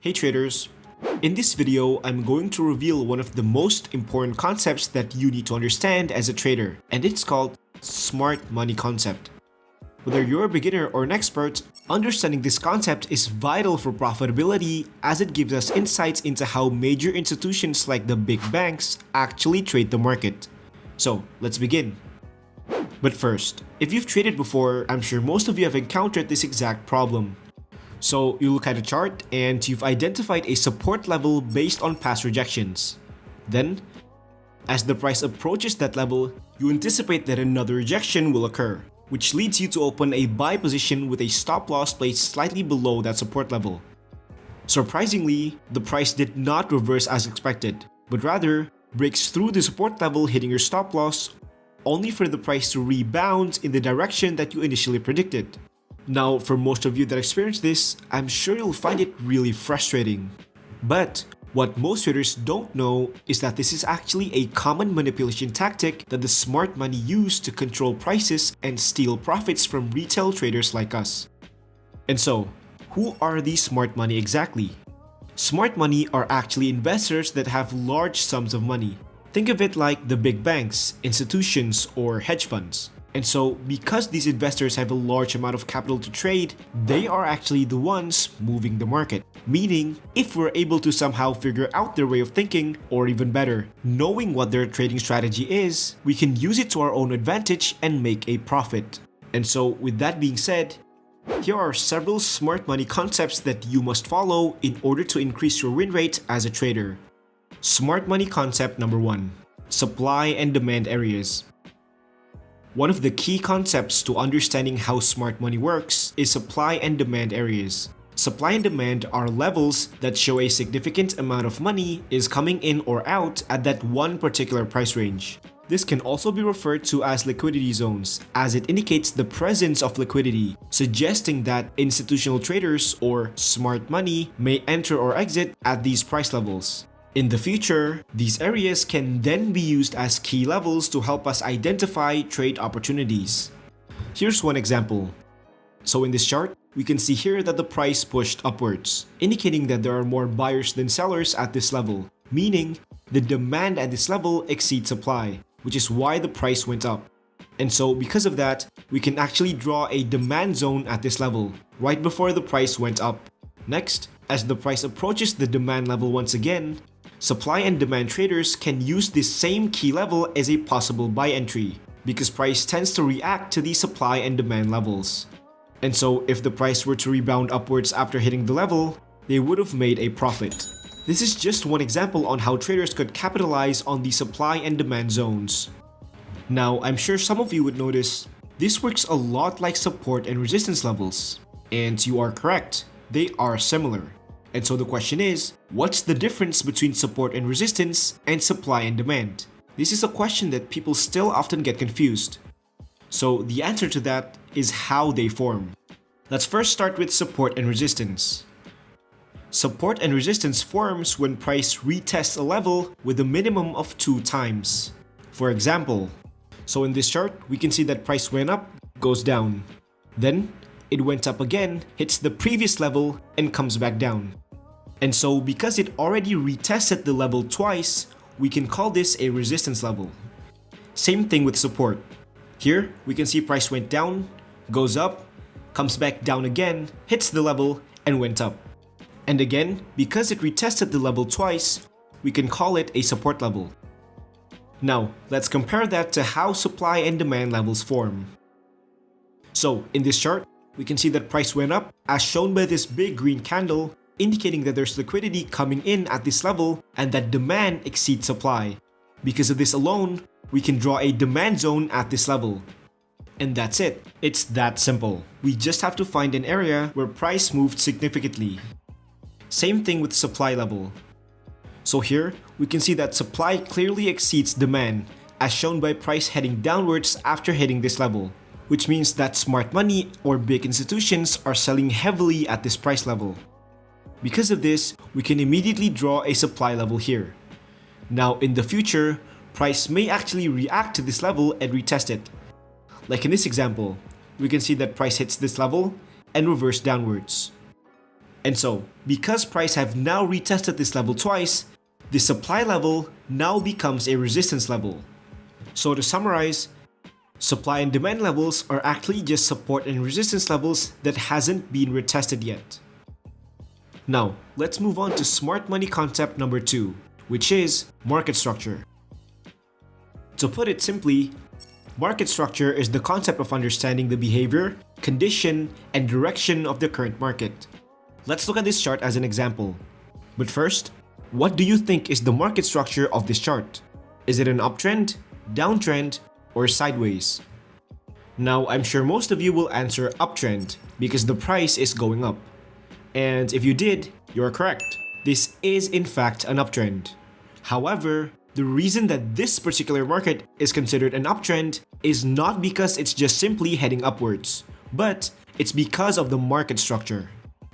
Hey traders! In this video, I'm going to reveal one of the most important concepts that you need to understand as a trader, and it's called smart money concept. Whether you're a beginner or an expert, understanding this concept is vital for profitability as it gives us insights into how major institutions like the big banks actually trade the market. So, let's begin. But first, if you've traded before, I'm sure most of you have encountered this exact problem. So you look at a chart and you've identified a support level based on past rejections. Then, as the price approaches that level, you anticipate that another rejection will occur, which leads you to open a buy position with a stop loss placed slightly below that support level. Surprisingly, the price did not reverse as expected, but rather breaks through the support level hitting your stop loss, only for the price to rebound in the direction that you initially predicted. Now, for most of you that experience this, I'm sure you'll find it really frustrating. But what most traders don't know is that this is actually a common manipulation tactic that the smart money use to control prices and steal profits from retail traders like us. And so, who are these smart money exactly? Smart money are actually investors that have large sums of money. Think of it like the big banks, institutions, or hedge funds. And so, because these investors have a large amount of capital to trade, they are actually the ones moving the market. Meaning, if we're able to somehow figure out their way of thinking, or even better, knowing what their trading strategy is, we can use it to our own advantage and make a profit. And so, with that being said, here are several smart money concepts that you must follow in order to increase your win rate as a trader. Smart money concept number 1. Supply and demand areas. One of the key concepts to understanding how smart money works is supply and demand areas. Supply and demand are levels that show a significant amount of money is coming in or out at that one particular price range. This can also be referred to as liquidity zones, as it indicates the presence of liquidity, suggesting that institutional traders or smart money may enter or exit at these price levels. In the future, these areas can then be used as key levels to help us identify trade opportunities. Here's one example. So in this chart, we can see here that the price pushed upwards, indicating that there are more buyers than sellers at this level, meaning the demand at this level exceeds supply, which is why the price went up. And so because of that, we can actually draw a demand zone at this level, right before the price went up. Next, as the price approaches the demand level once again, supply and demand traders can use this same key level as a possible buy entry, because price tends to react to these supply and demand levels. And so if the price were to rebound upwards after hitting the level, they would have made a profit. This is just one example on how traders could capitalize on the supply and demand zones. Now, I'm sure some of you would notice, this works a lot like support and resistance levels. And you are correct, they are similar. And so the question is, what's the difference between support and resistance and supply and demand? This is a question that people still often get confused. So the answer to that is how they form. Let's first start with support and resistance. Support and resistance forms when price retests a level with a minimum of 2 times. For example, so in this chart, we can see that price went up, goes down. Then, it went up again, hits the previous level, and comes back down. And so because it already retested the level twice, we can call this a resistance level. Same thing with support. Here, we can see price went down, goes up, comes back down again, hits the level, and went up. And again, because it retested the level twice, we can call it a support level. Now, let's compare that to how supply and demand levels form. So, in this chart, we can see that price went up, as shown by this big green candle, indicating that there's liquidity coming in at this level and that demand exceeds supply. Because of this alone, we can draw a demand zone at this level. And that's it. It's that simple. We just have to find an area where price moved significantly. Same thing with supply level. So here, we can see that supply clearly exceeds demand, as shown by price heading downwards after hitting this level, which means that smart money or big institutions are selling heavily at this price level. Because of this, we can immediately draw a supply level here. Now in the future, price may actually react to this level and retest it. Like in this example, we can see that price hits this level and reverse downwards. And so, because price have now retested this level twice, the supply level now becomes a resistance level. So to summarize, supply and demand levels are actually just support and resistance levels that hasn't been retested yet. Now, let's move on to smart money concept number 2, which is market structure. To put it simply, market structure is the concept of understanding the behavior, condition, and direction of the current market. Let's look at this chart as an example. But first, what do you think is the market structure of this chart? Is it an uptrend, downtrend, or sideways? Now, I'm sure most of you will answer uptrend because the price is going up. And if you did, you're correct. This is in fact an uptrend. However, the reason that this particular market is considered an uptrend is not because it's just simply heading upwards, but it's because of the market structure.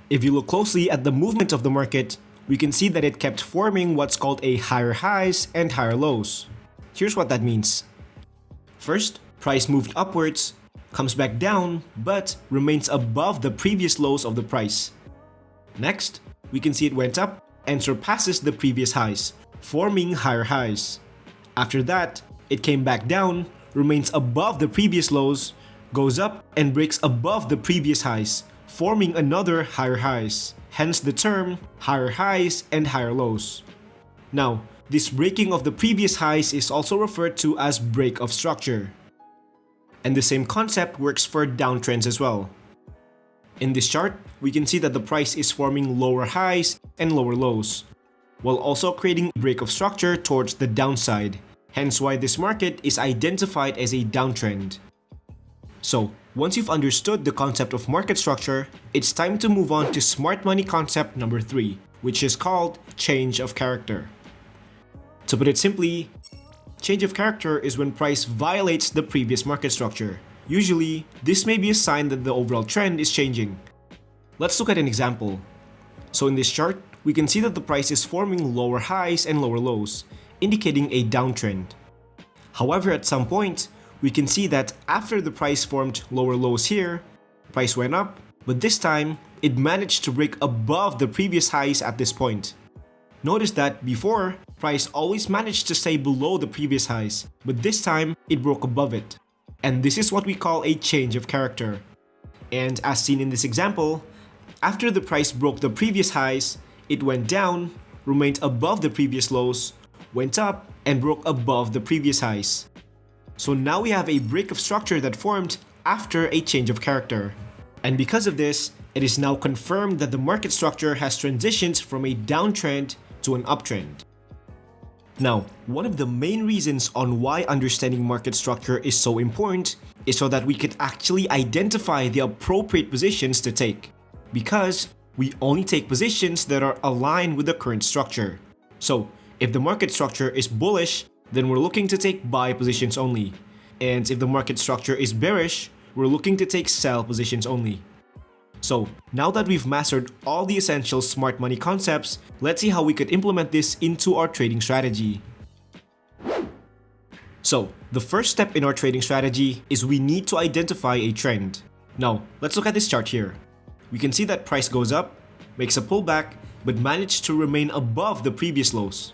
If you look closely at the movement of the market, we can see that it kept forming what's called a higher highs and higher lows. Here's what that means. First, price moved upwards, comes back down, but remains above the previous lows of the price. Next, we can see it went up and surpasses the previous highs, forming higher highs. After that, it came back down, remains above the previous lows, goes up and breaks above the previous highs, forming another higher highs, hence the term higher highs and higher lows. Now, this breaking of the previous highs is also referred to as break of structure. And the same concept works for downtrends as well. In this chart, we can see that the price is forming lower highs and lower lows, while also creating a break of structure towards the downside, hence why this market is identified as a downtrend. So, once you've understood the concept of market structure, it's time to move on to smart money concept number 3, which is called change of character. To put it simply, change of character is when price violates the previous market structure. Usually, this may be a sign that the overall trend is changing. Let's look at an example. So in this chart, we can see that the price is forming lower highs and lower lows, indicating a downtrend. However, at some point, we can see that after the price formed lower lows here, price went up, but this time, it managed to break above the previous highs at this point. Notice that before, price always managed to stay below the previous highs, but this time, it broke above it. And this is what we call a change of character. And as seen in this example, after the price broke the previous highs, it went down, remained above the previous lows, went up, and broke above the previous highs. So now we have a break of structure that formed after a change of character. And because of this, it is now confirmed that the market structure has transitioned from a downtrend to an uptrend. Now, one of the main reasons on why understanding market structure is so important is so that we could actually identify the appropriate positions to take, because we only take positions that are aligned with the current structure. So, if the market structure is bullish, then we're looking to take buy positions only. And if the market structure is bearish, we're looking to take sell positions only. So, now that we've mastered all the essential smart money concepts, let's see how we could implement this into our trading strategy. So, the first step in our trading strategy is we need to identify a trend. Now, let's look at this chart here. We can see that price goes up, makes a pullback, but managed to remain above the previous lows.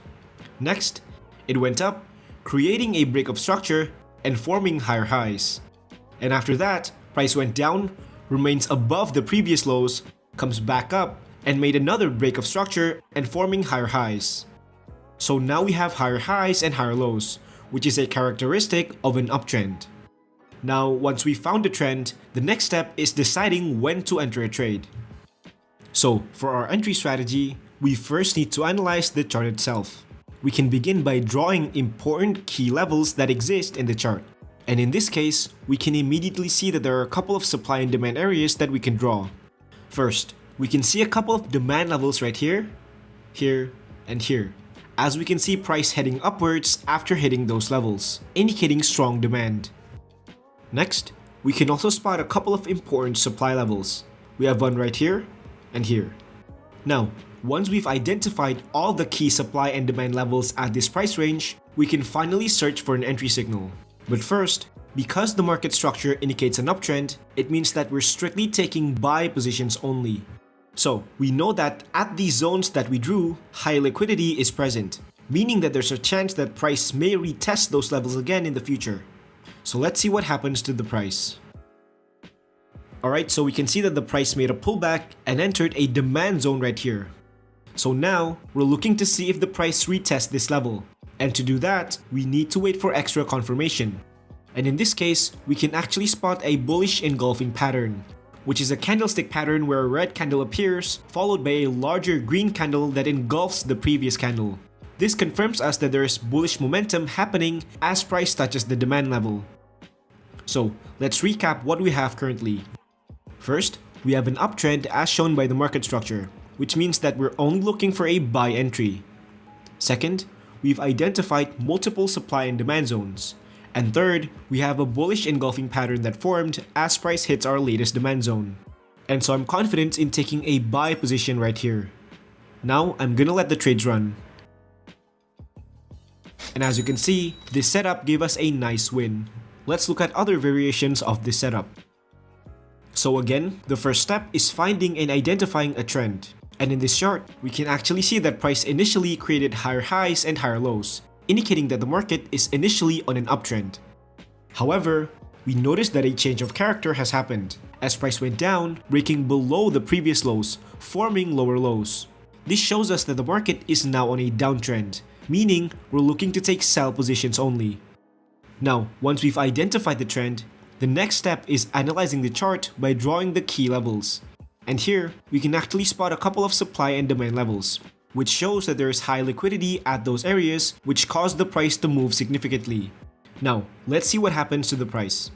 Next, it went up, creating a break of structure and forming higher highs. And after that, price went down, remains above the previous lows, comes back up, and made another break of structure and forming higher highs. So now we have higher highs and higher lows, which is a characteristic of an uptrend. Now, once we found the trend, the next step is deciding when to enter a trade. So, for our entry strategy, we first need to analyze the chart itself. We can begin by drawing important key levels that exist in the chart. And in this case, we can immediately see that there are a couple of supply and demand areas that we can draw. First, we can see a couple of demand levels right here, here, and here, as we can see price heading upwards after hitting those levels, indicating strong demand. Next, we can also spot a couple of important supply levels. We have one right here and here. Now, once we've identified all the key supply and demand levels at this price range, we can finally search for an entry signal. But first, because the market structure indicates an uptrend, it means that we're strictly taking buy positions only. So we know that at these zones that we drew, high liquidity is present, meaning that there's a chance that price may retest those levels again in the future. So let's see what happens to the price. Alright, so we can see that the price made a pullback and entered a demand zone right here. So now, we're looking to see if the price retests this level. And to do that, we need to wait for extra confirmation. And in this case, we can actually spot a bullish engulfing pattern, which is a candlestick pattern where a red candle appears, followed by a larger green candle that engulfs the previous candle. This confirms us that there is bullish momentum happening as price touches the demand level. So, let's recap what we have currently. First, we have an uptrend as shown by the market structure, which means that we're only looking for a buy entry. Second, we've identified multiple supply and demand zones. And third, we have a bullish engulfing pattern that formed as price hits our latest demand zone. And so I'm confident in taking a buy position right here. Now, I'm gonna let the trades run. And as you can see, this setup gave us a nice win. Let's look at other variations of this setup. So again, the first step is finding and identifying a trend. And in this chart, we can actually see that price initially created higher highs and higher lows, indicating that the market is initially on an uptrend. However, we noticed that a change of character has happened, as price went down, breaking below the previous lows, forming lower lows. This shows us that the market is now on a downtrend, meaning we're looking to take sell positions only. Now, once we've identified the trend, the next step is analyzing the chart by drawing the key levels. And here, we can actually spot a couple of supply and demand levels, which shows that there is high liquidity at those areas, which caused the price to move significantly. Now, let's see what happens to the price.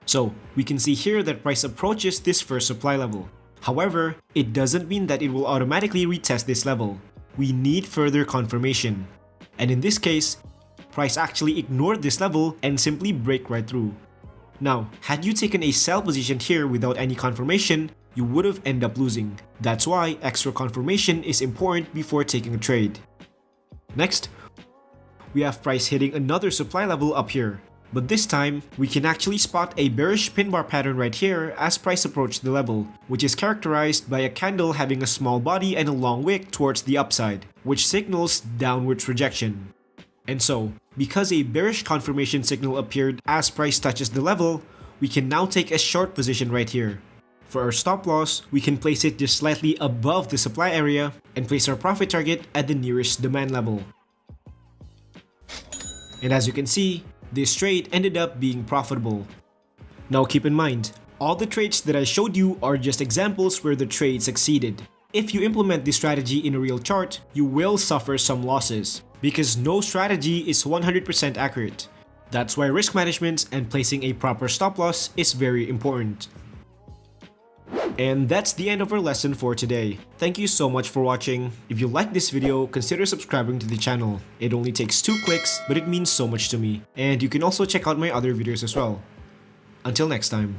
So, we can see here that price approaches this first supply level. However, it doesn't mean that it will automatically retest this level. We need further confirmation. And in this case, price actually ignored this level and simply break right through. Now, had you taken a sell position here without any confirmation, you would have ended up losing. That's why extra confirmation is important before taking a trade. Next, we have price hitting another supply level up here. But this time, we can actually spot a bearish pin bar pattern right here as price approached the level, which is characterized by a candle having a small body and a long wick towards the upside, which signals downward rejection. And so, because a bearish confirmation signal appeared as price touches the level, we can now take a short position right here. For our stop loss, we can place it just slightly above the supply area and place our profit target at the nearest demand level. And as you can see, this trade ended up being profitable. Now keep in mind, all the trades that I showed you are just examples where the trade succeeded. If you implement this strategy in a real chart, you will suffer some losses, because no strategy is 100% accurate. That's why risk management and placing a proper stop loss is very important. And that's the end of our lesson for today. Thank you so much for watching. If you liked this video, consider subscribing to the channel. It only takes 2 clicks, but it means so much to me. And you can also check out my other videos as well. Until next time.